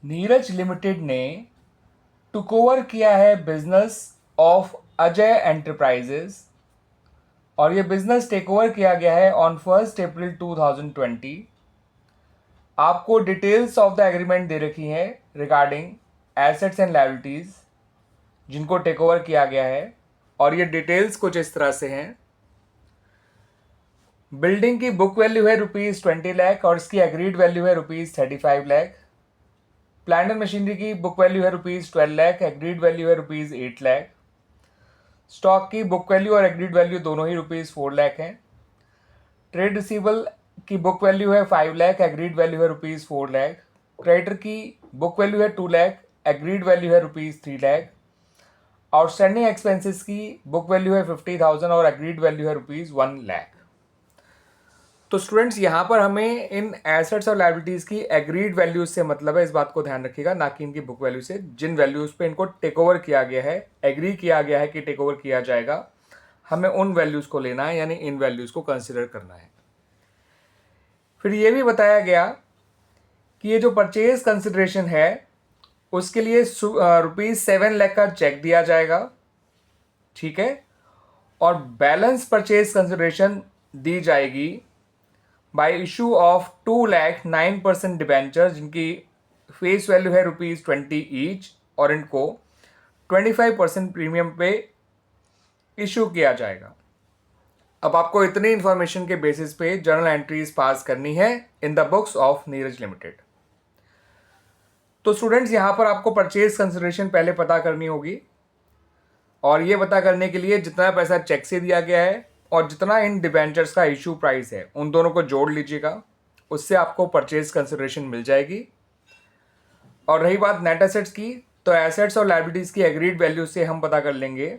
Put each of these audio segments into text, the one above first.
Neeraj limited ने took over किया है बिजनेस ऑफ अजय एंटरप्राइजेज और ये बिजनेस टेक ओवर किया गया है ऑन 1 अप्रैल 2020। आपको डिटेल्स ऑफ द एग्रीमेंट दे रखी हैं रिगार्डिंग एसेट्स एंड लायबिलिटीज जिनको टेक ओवर किया गया है और ये डिटेल्स कुछ इस तरह से हैं। बिल्डिंग की बुक वैल्यू है ₹20 लाख और इसकी एग्रीड वैल्यू है ₹35 लाख। प्लांट एंड मशीनरी की बुक वैल्यू है ₹12 लाख, एग्रीड वैल्यू है ₹8 लाख। स्टॉक की बुक वैल्यू और एग्रीड वैल्यू दोनों ही ₹4 लाख हैं। ट्रेड रिसीवेबल की बुक वैल्यू है 5 लाख, एग्रीड वैल्यू है ₹4 लाख। क्रेडिटर की बुक वैल्यू है 2 लाख, एग्रीड वैल्यू है ₹3 लाख। आउटस्टैंडिंग एक्सपेंसेस की बुक वैल्यू है 50,000 और एग्रीड वैल्यू है ₹1 लाख। तो स्टूडेंट्स यहाँ पर हमें इन एसेट्स और लायबिलिटीज़ की एग्रीड वैल्यूज से मतलब है, इस बात को ध्यान रखिएगा, ना कि इनकी बुक वैल्यू से। जिन वैल्यूज पे इनको टेक ओवर किया गया है, एग्री किया गया है कि टेक ओवर किया जाएगा, हमें उन वैल्यूज को लेना है, यानी इन वैल्यूज को कंसिडर करना है। फिर ये भी बताया गया कि ये जो परचेज कंसिडरेशन है उसके लिए ₹7 लाख का चेक दिया जाएगा, ठीक है, और बैलेंस परचेज कंसिडरेशन दी जाएगी bye issue of 2 lakh 9% debenture जिनकी फेस वैल्यू है ₹20 ईच और इनको 25% प्रीमियम पे इशू किया जाएगा। अब आपको इतनी इंफॉर्मेशन के बेसिस पे जर्नल एंट्रीज पास करनी है in the books of Neeraj limited. तो स्टूडेंट्स यहाँ पर आपको परचेज कंसिडरेशन पहले पता करनी होगी और ये पता करने के लिए जितना पैसा चेक से दिया गया है और जितना इन डिबेंचर्स का इशू प्राइस है उन दोनों को जोड़ लीजिएगा, उससे आपको परचेज कंसिडरेशन मिल जाएगी। और रही बात नेट एसेट्स की, तो एसेट्स और लायबिलिटीज़ की एग्रीड वैल्यू से हम पता कर लेंगे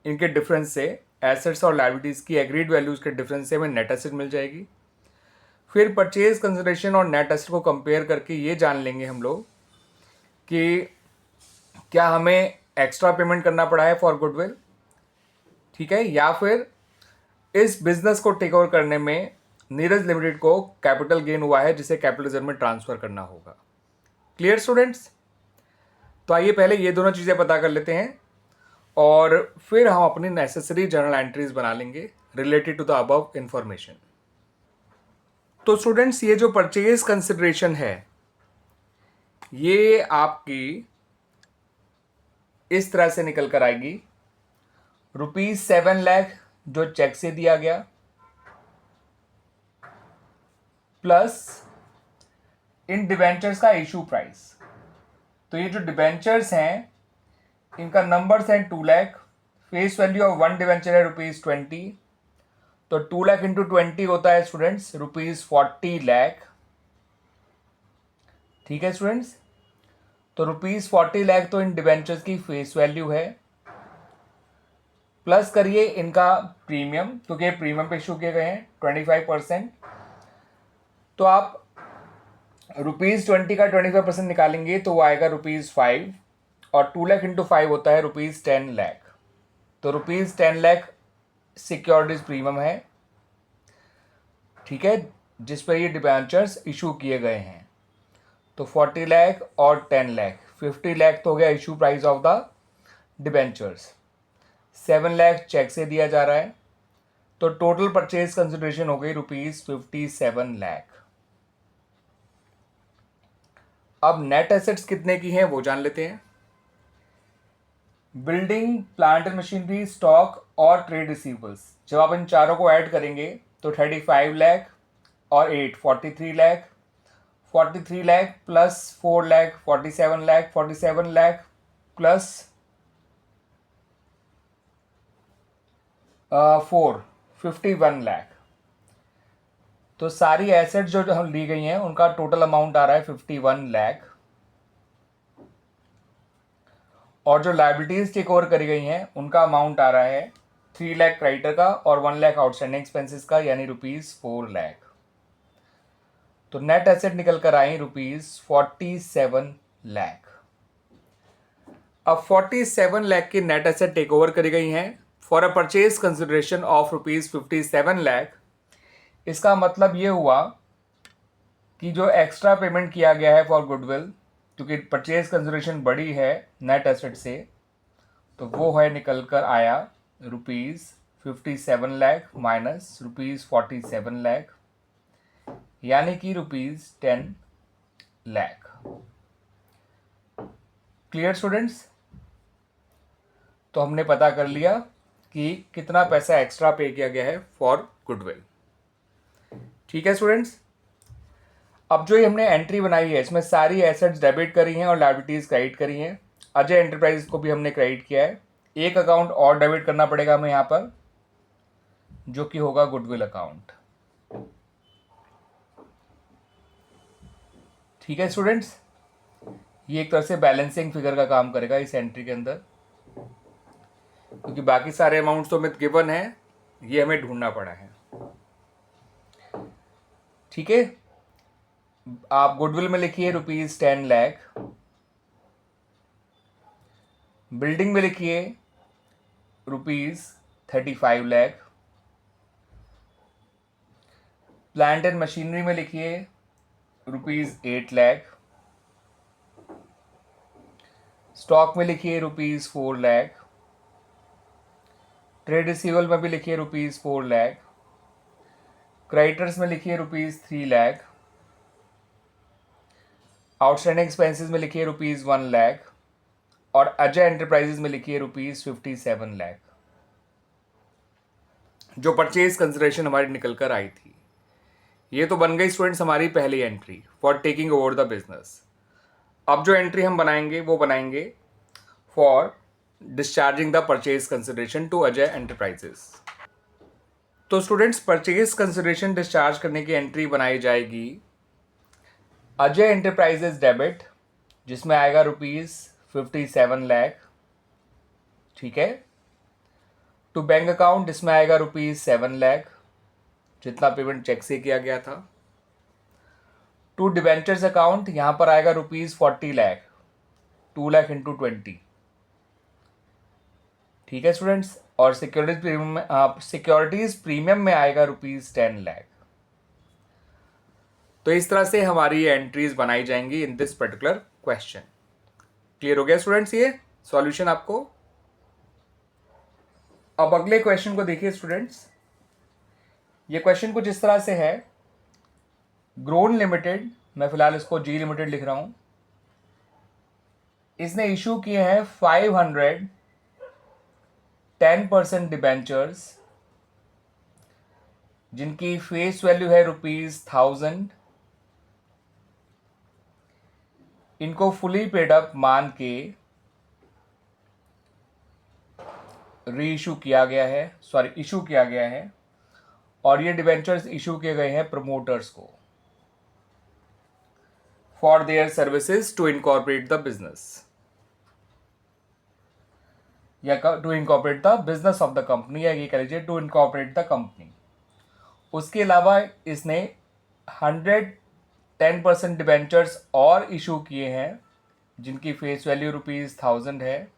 इनके डिफरेंस से। एसेट्स और लायबिलिटीज़ की एग्रीड वैल्यूज़ के डिफरेंस से हमें नेट एसेट मिल जाएगी। फिर परचेज कंसिडरेशन और नेट एसेट को कंपेयर करके ये जान लेंगे हम लोग कि क्या हमें एक्स्ट्रा पेमेंट करना पड़ा है फॉर गुडविल, ठीक है, या फिर इस बिजनेस को टेक ओवर करने में नीरज लिमिटेड को कैपिटल गेन हुआ है जिसे कैपिटल रिजर्व में ट्रांसफर करना होगा। Clear students? तो आइए पहले ये दोनों चीज़ें पता कर लेते हैं और फिर हम अपनी नेसेसरी जर्नल एंट्रीज बना लेंगे related to the above information. तो स्टूडेंट्स, ये जो परचेज कंसिडरेशन है ये आपकी इस तरह से निकल कर आएगी। ₹7 लाख जो चेक से दिया गया प्लस इन डिबेंचर्स का इशू प्राइस। तो ये जो डिबेंचर्स हैं इनका नंबर्स हैं 2 lakh, face value of 1 debenture है ₹20, तो 2 लाख इंटू 20 होता है स्टूडेंट्स ₹40 लाख, ठीक है स्टूडेंट्स। तो ₹40 लाख तो इन डिबेंचर्स की फेस वैल्यू है, प्लस करिए इनका प्रीमियम, क्योंकि प्रीमियम पे इशू किए गए हैं 25%। तो आप ₹20 का 25% निकालेंगे तो वो आएगा ₹5 और 2 लाख इंटू 5 होता है ₹10 लाख। तो ₹10 लाख सिक्योरिटीज प्रीमियम है, ठीक है, जिस पर ये डिबेंचर्स इशू किए गए हैं। तो 40 लाख और 10 लाख, 50 लाख तो हो गया issue price of the debentures. 7 lakh cheque से दिया जा रहा है, तो टोटल परचेज कंसिडरेशन हो गई ₹57 लाख। अब नेट एसेट्स कितने की हैं वो जान लेते हैं। Building, plant and machinery, stock और ट्रेड रिसीवेबल्स, जब आप इन चारों को ऐड करेंगे तो 35 लाख और 8 43 लाख, 43 लाख प्लस 4 लाख 47 लाख, 47 लाख प्लस 4 51 लाख। तो सारी एसेट जो हम ली गई हैं उनका टोटल अमाउंट आ रहा है 51 लाख और जो लायबिलिटीज टेक ओवर करी गई हैं उनका अमाउंट आ रहा है 3 लाख क्रेडिटर का और 1 लाख आउटस्टैंडिंग एक्सपेंसेस का, यानी ₹4 लाख। तो नेट एसेट निकल कर आई ₹47 लाख। अब 47 लाख की नेट एसेट टेक ओवर करी गई हैं for a purchase consideration of ₹57 lakh. इसका मतलब ये हुआ कि जो एक्स्ट्रा पेमेंट किया गया है फॉर गुडविल क्योंकि परचेज कंसिडरेशन बड़ी है नेट एसेट से, तो वो है निकल कर आया ₹57 लाख माइनस ₹47 लाख, यानी कि ₹10 लाख। Clear students? तो हमने पता कर लिया कि कितना पैसा एक्स्ट्रा पे किया गया है फॉर गुडविल। ठीक है स्टूडेंट्स, अब जो ये हमने एंट्री बनाई है इसमें सारी एसेट्स डेबिट करी हैं और लायबिलिटीज क्रेडिट करी हैं। अजय एंटरप्राइजेस को भी हमने क्रेडिट किया है। एक अकाउंट और डेबिट करना पड़ेगा हमें यहाँ पर, जो कि होगा गुडविल अकाउंट। ठीक है स्टूडेंट्स, ये एक तरह से बैलेंसिंग फिगर का काम करेगा इस एंट्री के अंदर, क्योंकि बाकी सारे अमाउंट्स तो हमें गिवन है, ये हमें ढूंढना पड़ा है। ठीक है, आप गुडविल में लिखिए ₹10 लाख, बिल्डिंग में लिखिए ₹35 लाख, प्लांट एंड मशीनरी में लिखिए ₹8 लाख, स्टॉक में लिखिए ₹4 लाख, ट्रेड रिसीवेबल में भी लिखिए ₹4 लाख, क्रेडिटर्स में लिखिए ₹3 लाख, आउटस्टैंडिंग एक्सपेंसेस में लिखिए ₹1 लाख, और अजय एंटरप्राइजेज में लिखिए ₹57 लाख, जो परचेज कंसिडरेशन हमारी निकल कर आई थी। ये तो बन गई स्टूडेंट्स हमारी पहली entry for taking over the business. अब जो एंट्री हम बनाएंगे वो बनाएंगे for discharging the purchase consideration to Ajay enterprises. तो स्टूडेंट्स, परचेज कंसिडरेशन डिस्चार्ज करने की एंट्री बनाई जाएगी अजय एंटरप्राइजेस डेबिट, जिसमें आएगा ₹57 लाख। ठीक है, टू बैंक अकाउंट जिसमें आएगा ₹7 लाख, जितना पेमेंट चेक से किया गया था। टू डिबेंचर्स अकाउंट यहां पर आएगा ₹40 लाख, 2 लाख इंटू 20। ठीक है स्टूडेंट्स, और सिक्योरिटीज प्रीमियम में आएगा ₹10 लाख। तो इस तरह से हमारी एंट्रीज बनाई जाएंगी in this particular question. Clear हो गया स्टूडेंट्स ये सॉल्यूशन आपको? अब अगले क्वेश्चन को देखिए स्टूडेंट्स। ये क्वेश्चन कुछ इस तरह से है, ग्रोन लिमिटेड, मैं फिलहाल इसको जी लिमिटेड लिख रहा हूं, इसने इशू किए हैं 500 10% डिबेंचर्स, जिनकी फेस वैल्यू है ₹1000। इनको फुली पेड अप मान के रीइशू किया गया है, इशू किया गया है, और ये डिबेंचर्स इशू किए गए हैं प्रमोटर्स को for their services to incorporate the business, या to incorporate the business of the company, या ये कह लीजिए टू इनकॉर्पोरेट द कंपनी। उसके अलावा इसने 110% डिबेंचर्स और इशू किए हैं, जिनकी फेस वैल्यू ₹1000 है।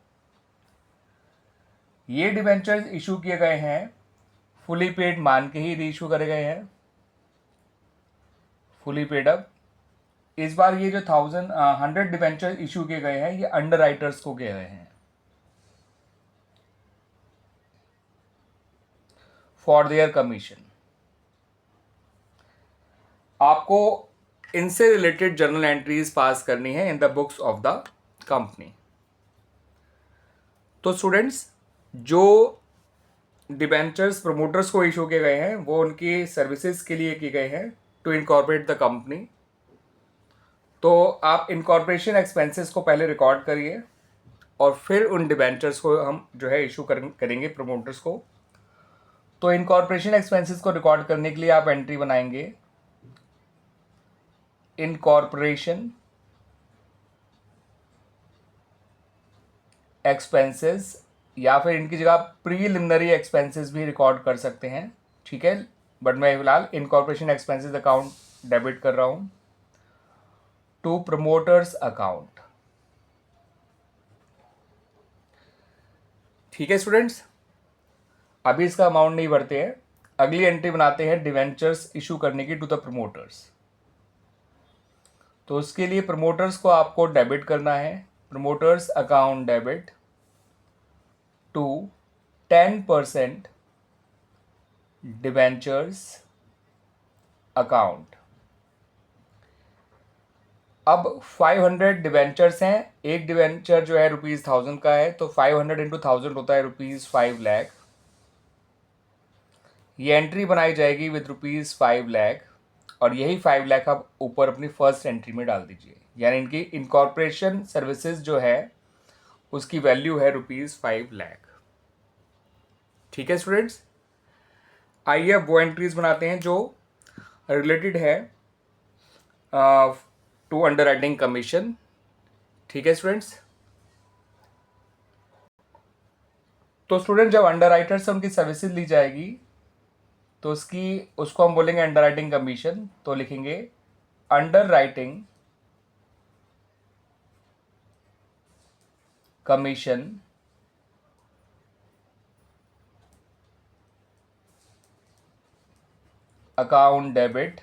ये डिबेंचर्स इशू किए गए हैं फुली पेड मान के ही रीइशू करे गए हैं, फुली पेड अप। इस बार ये जो 100 डिबेंचर इशू किए गए हैं ये अंडर राइटर्स को किए गए हैं फॉर देयर कमीशन। आपको इनसे रिलेटेड जर्नल एंट्रीज पास करनी है in the books of the company. तो स्टूडेंट्स, जो डिबेंचर्स प्रमोटर्स को इशू किए गए हैं वो उनकी सर्विसेज के लिए किए गए हैं टू इनकॉर्पोरेट द कंपनी। तो आप इनकॉर्पोरेशन एक्सपेंसेस को पहले रिकॉर्ड करिए और फिर उन डिबेंचर्स को हम जो है इशू करेंगे प्रमोटर्स को। तो इनकॉर्पोरेशन एक्सपेंसेस को रिकॉर्ड करने के लिए आप एंट्री बनाएंगे इनकॉर्पोरेशन एक्सपेंसेस, या फिर इनकी जगह प्रीलिमिनरी एक्सपेंसेस भी रिकॉर्ड कर सकते हैं। ठीक है, बट मैं फिलहाल इनकॉर्पोरेशन एक्सपेंसेस अकाउंट डेबिट कर रहा हूं टू प्रमोटर्स अकाउंट। ठीक है स्टूडेंट्स, अभी इसका अमाउंट नहीं भरते हैं, अगली एंट्री बनाते हैं डिवेंचर्स इशू करने की टू द प्रमोटर्स। तो उसके लिए प्रमोटर्स को आपको डेबिट करना है, promoters account debit to 10% debentures account. अब 500 डिबेंचर्स हैं, एक डिबेंचर जो है ₹1000 का है, तो 500 इंटू 1000 होता है ₹5 लाख। ये एंट्री बनाई जाएगी विद ₹5 लाख, और यही 5 लाख आप ऊपर अपनी फर्स्ट एंट्री में डाल दीजिए। यानी इनकी इनकॉर्पोरेशन सर्विसेज जो है उसकी वैल्यू है ₹5 लाख। ठीक है स्टूडेंट्स, आइए अब वो एंट्रीज बनाते हैं जो रिलेटेड है टू अंडरराइटिंग कमीशन। ठीक है स्टूडेंट्स, तो स्टूडेंट जब अंडरराइटर से उनकी सर्विसेज ली जाएगी तो उसको हम बोलेंगे अंडरराइटिंग कमीशन। तो लिखेंगे underwriting commission account debit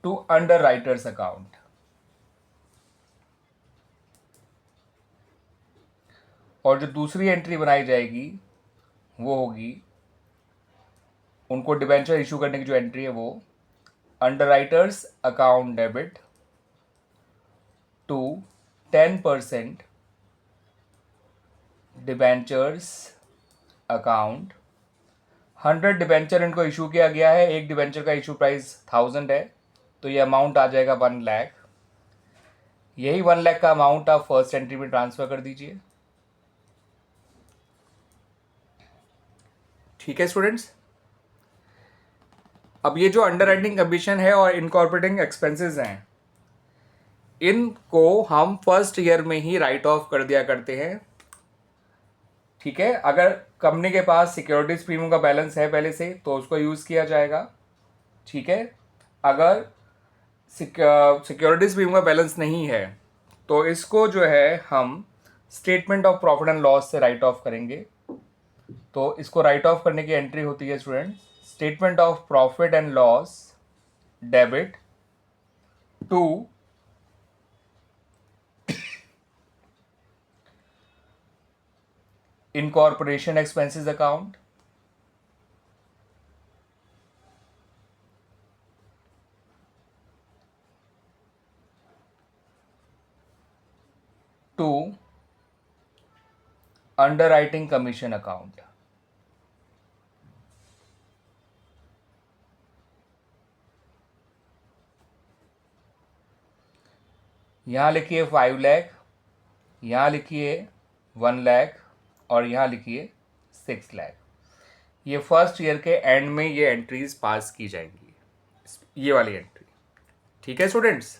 to underwriters account. और जो दूसरी एंट्री बनाई जाएगी वो होगी, उनको डिबेंचर इशू करने की जो एंट्री है वो underwriters account debit to 10% debentures account. 100 debenture इनको इशू किया गया है, एक डिबेंचर का इशू प्राइस 1000 है, तो ये अमाउंट आ जाएगा 1 लाख। यही 1 लाख का अमाउंट आप फर्स्ट एंट्री में ट्रांसफर कर दीजिए। ठीक है स्टूडेंट्स, अब ये जो अंडरराइटिंग कमीशन है और इनकॉर्पोरेटिंग एक्सपेंसेस हैं, इनको हम फर्स्ट ईयर में ही राइट ऑफ कर दिया करते हैं। ठीक है, अगर कंपनी के पास सिक्योरिटीज प्रीमियम का बैलेंस है पहले से तो उसको यूज़ किया जाएगा। ठीक है, अगर सिक्योरिटीज प्रीमियम का बैलेंस नहीं है तो इसको जो है हम statement of profit and loss से राइट ऑफ करेंगे। तो इसको राइट ऑफ करने की एंट्री होती है student, statement of profit and loss debit to incorporation expenses account. To underwriting commission account. यहां लिखिए 5 लाख, यहां लिखिए 1 लाख, और यहां लिखिए 6 लाख। ये फर्स्ट ईयर के एंड में ये एंट्रीज पास की जाएंगी, ये वाली एंट्री। ठीक है स्टूडेंट्स,